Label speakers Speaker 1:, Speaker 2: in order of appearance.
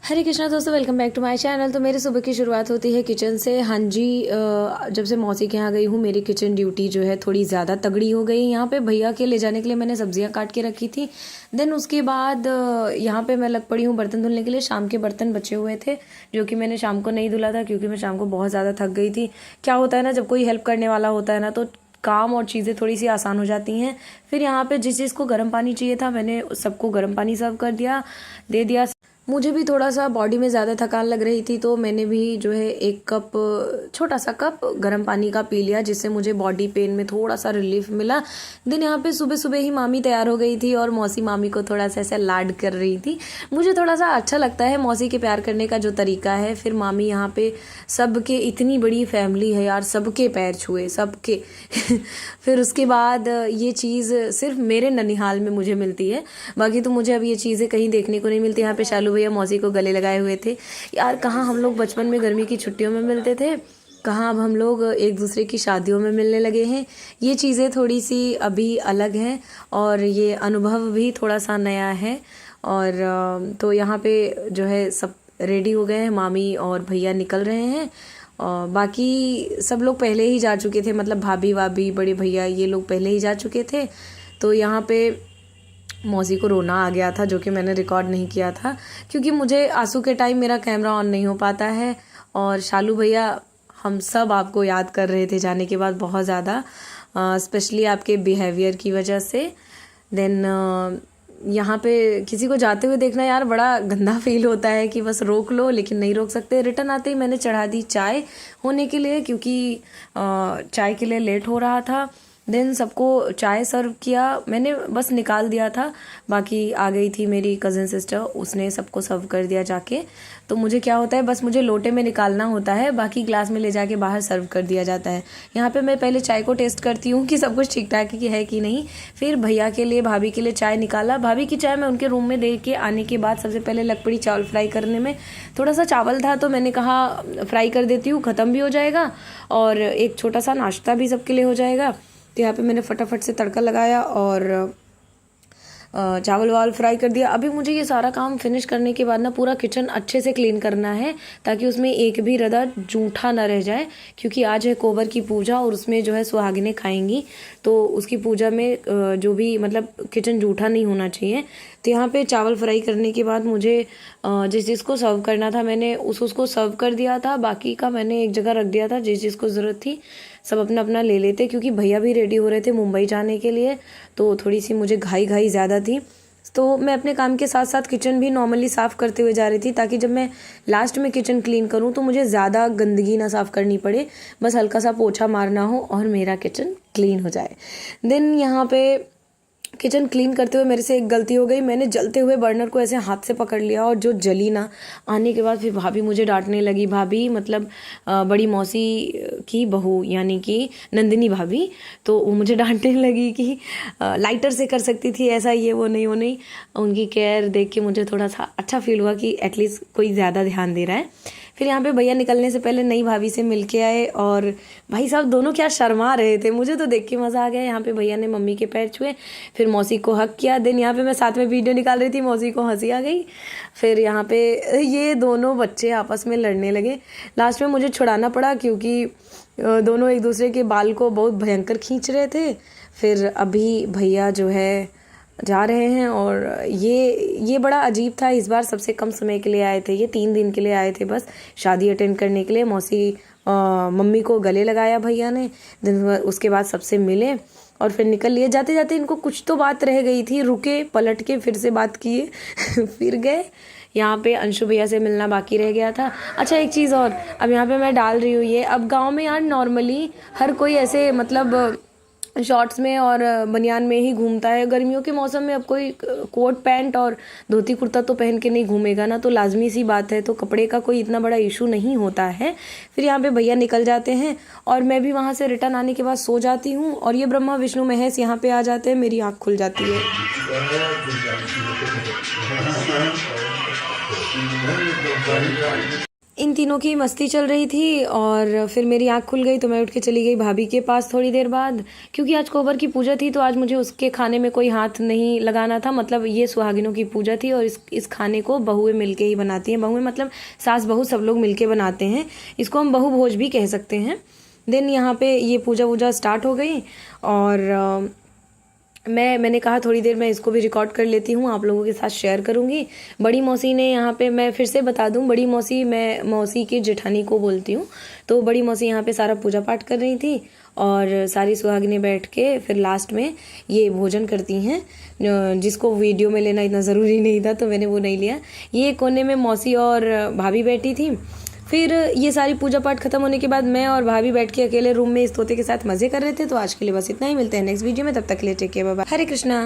Speaker 1: हरे कृष्णा दोस्तों, welcome back to my channel. तो मेरी सुबह की शुरुआत होती है किचन से। हाँ जी, जब से मौसी के यहाँ गई हूँ मेरी किचन ड्यूटी जो है थोड़ी ज़्यादा तगड़ी हो गई। यहाँ पे भैया के ले जाने के लिए मैंने सब्जियाँ काट के रखी थी। देन उसके बाद यहाँ पे मैं लग पड़ी हूँ बर्तन धुलने के लिए। शाम के बर्तन बचे हुए थे जो कि मैंने शाम को नहीं धुला था क्योंकि मैं शाम को बहुत ज़्यादा थक गई थी। क्या होता है ना, जब कोई हेल्प करने वाला होता है ना तो काम और चीज़ें थोड़ी सी आसान हो जाती हैं। फिर यहाँ पे जिस चीज़ को गर्म पानी चाहिए था मैंने सबको गर्म पानी सर्व कर दिया, दे दिया। मुझे भी थोड़ा सा बॉडी में ज़्यादा थकान लग रही थी तो मैंने भी जो है 1 कप, छोटा सा कप गर्म पानी का पी लिया, जिससे मुझे बॉडी पेन में थोड़ा सा रिलीफ मिला। दिन यहाँ पे सुबह सुबह ही मामी तैयार हो गई थी और मौसी मामी को थोड़ा सा ऐसा लाड कर रही थी। मुझे थोड़ा सा अच्छा लगता है मौसी के प्यार करने का जो तरीका है। फिर मामी यहाँ पे सबके, इतनी बड़ी फैमिली है यार, सबके पैर छुए, सबके फिर उसके बाद ये चीज़ सिर्फ मेरे ननिहाल में मुझे मिलती है, बाकी तो मुझे अब ये चीज़ें कहीं देखने को नहीं मिलती। यहाँ पे शालू भैया मौसी को गले लगाए हुए थे। यार कहाँ हम लोग बचपन में गर्मी की छुट्टियों में मिलते थे, कहाँ अब हम लोग एक दूसरे की शादियों में मिलने लगे हैं। ये चीज़ें थोड़ी सी अभी अलग हैं और ये अनुभव भी थोड़ा सा नया है। और तो यहाँ पे जो है सब रेडी हो गए हैं, मामी और भैया निकल रहे हैं और बाकी सब लोग पहले ही जा चुके थे, मतलब भाभी भाभी बड़े भैया ये लोग पहले ही जा चुके थे। तो यहाँ पे मौसी को रोना आ गया था जो कि मैंने रिकॉर्ड नहीं किया था क्योंकि मुझे आंसू के टाइम मेरा कैमरा ऑन नहीं हो पाता है। और शालू भैया, हम सब आपको याद कर रहे थे जाने के बाद बहुत ज़्यादा, स्पेशली आपके बिहेवियर की वजह से। देन यहाँ पे किसी को जाते हुए देखना यार बड़ा गंदा फील होता है कि बस रोक लो लेकिन नहीं रोक सकते। रिटर्न आते ही मैंने चढ़ा दी चाय होने के लिए क्योंकि चाय के लिए लेट हो रहा था। देन सबको चाय सर्व किया, मैंने बस निकाल दिया था, बाकी आ गई थी मेरी कज़न सिस्टर, उसने सबको सर्व कर दिया जाके। तो मुझे क्या होता है, बस मुझे लोटे में निकालना होता है, बाकी ग्लास में ले जाके बाहर सर्व कर दिया जाता है। यहाँ पे मैं पहले चाय को टेस्ट करती हूँ कि सब कुछ ठीक ठाक है कि नहीं। फिर भैया के लिए, भाभी के लिए चाय निकाला। भाभी की चाय मैं उनके रूम में दे के आने के बाद सबसे पहले लग पड़ी चावल फ्राई करने में। थोड़ा सा चावल था तो मैंने कहा फ्राई कर देती हूँ, ख़त्म भी हो जाएगा और एक छोटा सा नाश्ता भी सबके लिए हो जाएगा। तो यहाँ पे मैंने फटाफट से तड़का लगाया और चावल वावल फ्राई कर दिया। अभी मुझे ये सारा काम फिनिश करने के बाद ना पूरा किचन अच्छे से क्लीन करना है ताकि उसमें एक भी रदा जूठा ना रह जाए, क्योंकि आज है कोबर की पूजा और उसमें जो है सुहागिनें खाएंगी, तो उसकी पूजा में जो भी मतलब किचन जूठा नहीं होना चाहिए। तो यहाँ पे चावल फ्राई करने के बाद मुझे जिस जिसको सर्व करना था मैंने उसको सर्व कर दिया था, बाकी का मैंने एक जगह रख दिया था। जिस जिसको ज़रूरत थी सब अपना अपना ले लेते क्योंकि भैया भी रेडी हो रहे थे मुंबई जाने के लिए, तो थोड़ी सी मुझे घाई ज़्यादा थी। तो मैं अपने काम के साथ साथ किचन भी नॉर्मली साफ़ करते हुए जा रही थी ताकि जब मैं लास्ट में किचन क्लीन करूं तो मुझे ज़्यादा गंदगी ना साफ़ करनी पड़े, बस हल्का सा पोछा मारना हो और मेरा किचन क्लीन हो जाए। देन यहाँ पे किचन क्लीन करते हुए मेरे से एक गलती हो गई, मैंने जलते हुए बर्नर को ऐसे हाथ से पकड़ लिया और जो जली ना, आने के बाद फिर भाभी मुझे डांटने लगी। भाभी मतलब बड़ी मौसी की बहू यानी कि नंदिनी भाभी, तो वो मुझे डांटने लगी कि लाइटर से कर सकती थी ऐसा, ये वो नहीं। उनकी केयर देख के मुझे थोड़ा सा अच्छा फील हुआ कि एटलीस्ट कोई ज़्यादा ध्यान दे रहा है। फिर यहाँ पे भैया निकलने से पहले नई भाभी से मिल के आए और भाई साहब दोनों क्या शर्मा रहे थे, मुझे तो देख के मज़ा आ गया। यहाँ पे भैया ने मम्मी के पैर छुए, फिर मौसी को हक किया। देन यहाँ पे मैं साथ में वीडियो निकाल रही थी, मौसी को हंसी आ गई। फिर यहाँ पे ये दोनों बच्चे आपस में लड़ने लगे, लास्ट में मुझे छुड़ाना पड़ा क्योंकि दोनों एक दूसरे के बाल को बहुत भयंकर खींच रहे थे। फिर अभी भैया जो है जा रहे हैं और ये बड़ा अजीब था। इस बार सबसे कम समय के लिए आए थे, ये 3 दिन के लिए आए थे बस शादी अटेंड करने के लिए। मौसी मम्मी को गले लगाया भैया ने, दिन उसके बाद सबसे मिले और फिर निकल लिए। जाते जाते इनको कुछ तो बात रह गई थी, रुके, पलट के फिर से बात किए फिर गए। यहाँ पे अंशु भैया से मिलना बाकी रह गया था। अच्छा एक चीज़ और, अब यहाँ पे मैं डाल रही हूँ ये, अब गाँव में यार नॉर्मली हर कोई ऐसे मतलब शॉर्ट्स में और बनियान में ही घूमता है। गर्मियों के मौसम में अब कोई कोट पैंट और धोती कुर्ता तो पहन के नहीं घूमेगा ना, तो लाजमी सी बात है, तो कपड़े का कोई इतना बड़ा इशू नहीं होता है। फिर यहाँ पे भैया निकल जाते हैं और मैं भी वहाँ से रिटर्न आने के बाद सो जाती हूँ और ये ब्रह्मा विष्णु महेश यहाँ पे आ जाते हैं, मेरी आँख खुल जाती है। इन तीनों की मस्ती चल रही थी और फिर मेरी आँख खुल गई तो मैं उठ के चली गई भाभी के पास थोड़ी देर बाद, क्योंकि आज कोबर की पूजा थी तो आज मुझे उसके खाने में कोई हाथ नहीं लगाना था। मतलब ये सुहागिनों की पूजा थी और इस खाने को बहुएं मिलके ही बनाती हैं। बहुएं मतलब सास बहू सब लोग मिलके बनाते हैं। इसको हम बहु भोज भी कह सकते हैं। देन यहाँ पे ये पूजा वूजा स्टार्ट हो गई और मैंने कहा थोड़ी देर मैं इसको भी रिकॉर्ड कर लेती हूँ, आप लोगों के साथ शेयर करूँगी। बड़ी मौसी ने यहाँ पे, मैं फिर से बता दूँ, बड़ी मौसी, मैं मौसी की जेठानी को बोलती हूँ। तो बड़ी मौसी यहाँ पे सारा पूजा पाठ कर रही थी और सारी सुहागिनें बैठ के फिर लास्ट में ये भोजन करती हैं, जिसको वीडियो में लेना इतना ज़रूरी नहीं था तो मैंने वो नहीं लिया। ये कोने में मौसी और भाभी बैठी थी। फिर ये सारी पूजा पाठ खत्म होने के बाद मैं और भाभी बैठ के अकेले रूम में इस तोते के साथ मज़े कर रहे थे। तो आज के लिए बस इतना ही, मिलते हैं नेक्स्ट वीडियो में, तब तक के लिए टेक केयर, बाय बाय, हरे कृष्णा।